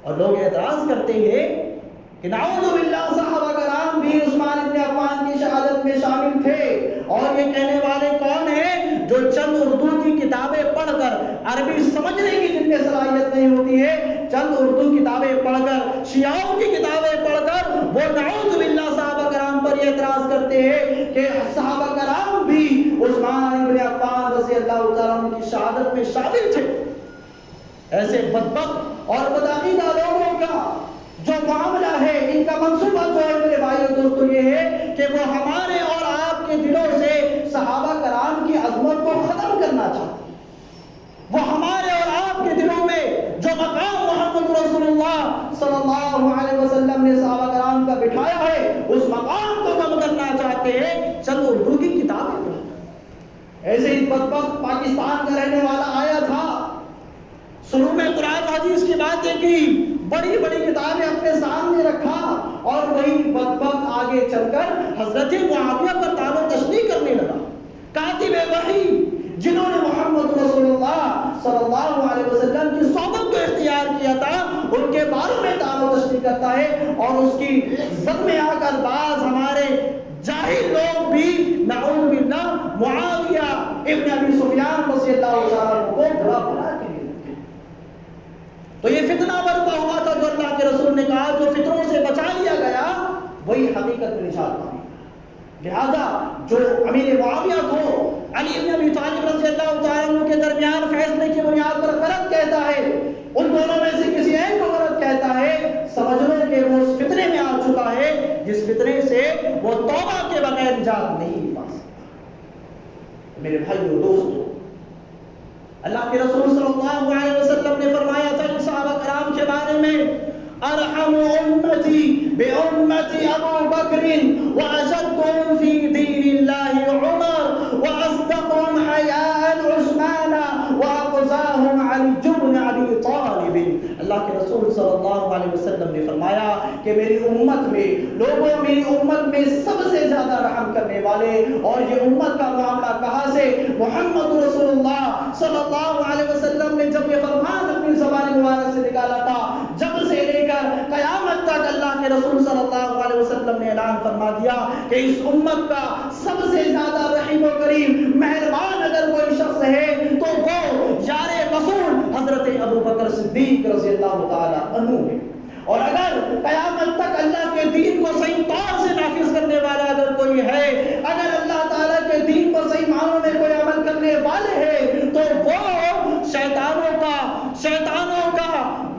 اور لوگ اعتراض کرتے ہیں کہ نعوذ باللہ صحابہ کرام بھی عثمان ابن عفان کی شہادت میں شامل تھے، اور یہ کہنے والے کون ہیں؟ جو چند اردو کی کتابیں پڑھ کر، عربی سمجھنے کی جن میں صلاحیت نہیں ہوتی ہے، چند اردو کتابیں پڑھ کر، شیعوں کی کتابیں پڑھ کر وہ نعوذ باللہ صحابہ کرام پر یہ اعتراض کرتے ہیں کہ صحابہ کرام بھی عثمان ابن عفان رضی اللہ تعالیٰ عنہ کی شہادت میں شامل تھے۔ ایسے بدبخت اور بدعقیدہ لوگوں کا جو معاملہ ہے، ان کا منصوبہ جو ہے میرے بھائی اور دوستو یہ ہے کہ وہ ہمارے اور آپ کے دلوں سے صحابہ کرام کی عظمت کو ختم کرنا چاہتے ہیں۔ وہ ہمارے اور آپ کے دلوں میں جو مقام محمد رسول اللہ صلی اللہ علیہ وسلم نے صحابہ کرام کا بٹھایا ہے، اس مقام کو کم کرنا چاہتے ہیں چند اردو کی کتابیں پڑھ کر۔ ایسے ہی بدبخت پاکستان کا رہنے والا آیا تھا، شروع میں قرآن حدیث کی باتیں کی، بڑی بڑی کتابیں اپنے سامنے رکھا، اور وہی بدبخت آگے چل کر حضرت معاویہ پر طعن و تشنیع کرنے لگا۔ کاتب وحی جنہوں نے محمد رسول اللہ صلی اللہ علیہ وسلم کی صحبت کو اختیار کیا تھا، ان کے بارے میں طعن و تشنیع کرتا ہے، اور اس کی زد میں آ کر بعض ہمارے جاہل لوگ بھی نعوذ باللہ معاویہ ابن ابی سفیان رضی اللہ تعالیٰ عنہ کو برا بنا کے تو یہ فتنہ برپا ہوا تھا جو اللہ کے رسول نے کہا جو فتنوں سے بچا لیا گیا وہی حقیقت میں نجات پائے گا۔ لہذا جو امیر معاویہ کو علی بن ابی طالب رضی اللہ تعالیٰ عنہ کے درمیان فیصلے کی بنیاد پر غلط کہتا ہے، ان دونوں میں سے کسی ایک کو غلط کہتا ہے، سمجھ لو کہ وہ اس فتنے میں آ چکا ہے جس فتنے سے وہ توبہ کے بغیر نجات نہیں پا سکتا۔ میرے بھائیو دوستو، اللہ کے رسول صلی اللہ علیہ وسلم نے فرمایا تھا ان صحابہ کرام کے بارے میں، ارحم امتی بامتی ابو بکر واشدهم فی دین اللہ عمر واصدقهم حیاء عثمان واقصاهم علی بن ابی طالب۔ اللہ کے رسول صلی اللہ علیہ وسلم نے فرمایا کہ میری امت میں، لوگوں میری امت میں سب سے زیادہ رحم کرنے والے، اور یہ امت کا معاملہ کہاں سے؟ محمد رسول اللہ صلی اللہ علیہ وسلم نے جب یہ فرمان اپنی زبان مبارک سے نکالا تھا، جب سے لے کر قیامت تک اللہ کے رسول صلی اللہ علیہ وسلم نے اعلان فرما دیا کہ اس امت کا سب سے زیادہ رحیم و کریم مہربان اگر کوئی شخص ہے تو وہ یار رسول حضرت ابو بکر صدیق رضی اللہ تعالی عنہ ہے۔ اور اگر قیامت تک اللہ کے دین کو صحیح طور سے نافذ کرنے والا اگر کوئی ہے، اگر اللہ تعالیٰ کے دین پر صحیح معنوں میں کوئی عمل کرنے والے ہیں، تو وہ شیطانوں کا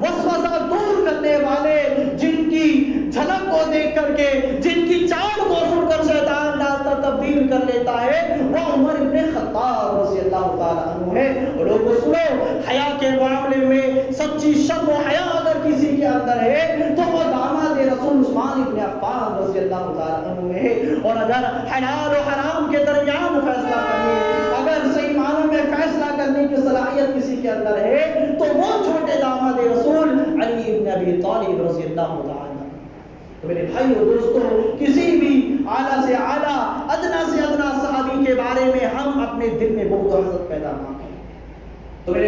وسوسہ دور کرنے والے، جن کی جھلک کو دیکھ کر کے، جن کی چال کو سن کر شیطان راستہ تبدیل کر لیتا ہے، وہ عمر ابن خطاب رضی اللہ تعالیٰ عنہ ہے۔ اور لوگوں سنو، حیا کے معاملے میں سچی شرم و حیا اگر کسی کے اندر ہے تو وہ داماد رسول عثمان ابن عفان رضی اللہ تعالیٰ عنہ ہے۔ اور اگر حلال و حرام کے درمیان فیصلہ کرنے، اگر صحیح معنوں میں فیصلہ کرنے کی صلاحیت کسی کے اندر ہے تو وہ چھوٹے داماد رسول علی ابن ابی طالب رضی اللہ تعالیٰ عنہ۔ تو میرے بھائی اور دوستو، کسی بھی اعلیٰ سے اعلیٰ، ادنا سے ادنا صحابی کے بارے میں ہم اپنے دل میں بغض و حسد پیدا نہ کریں۔ تو میرے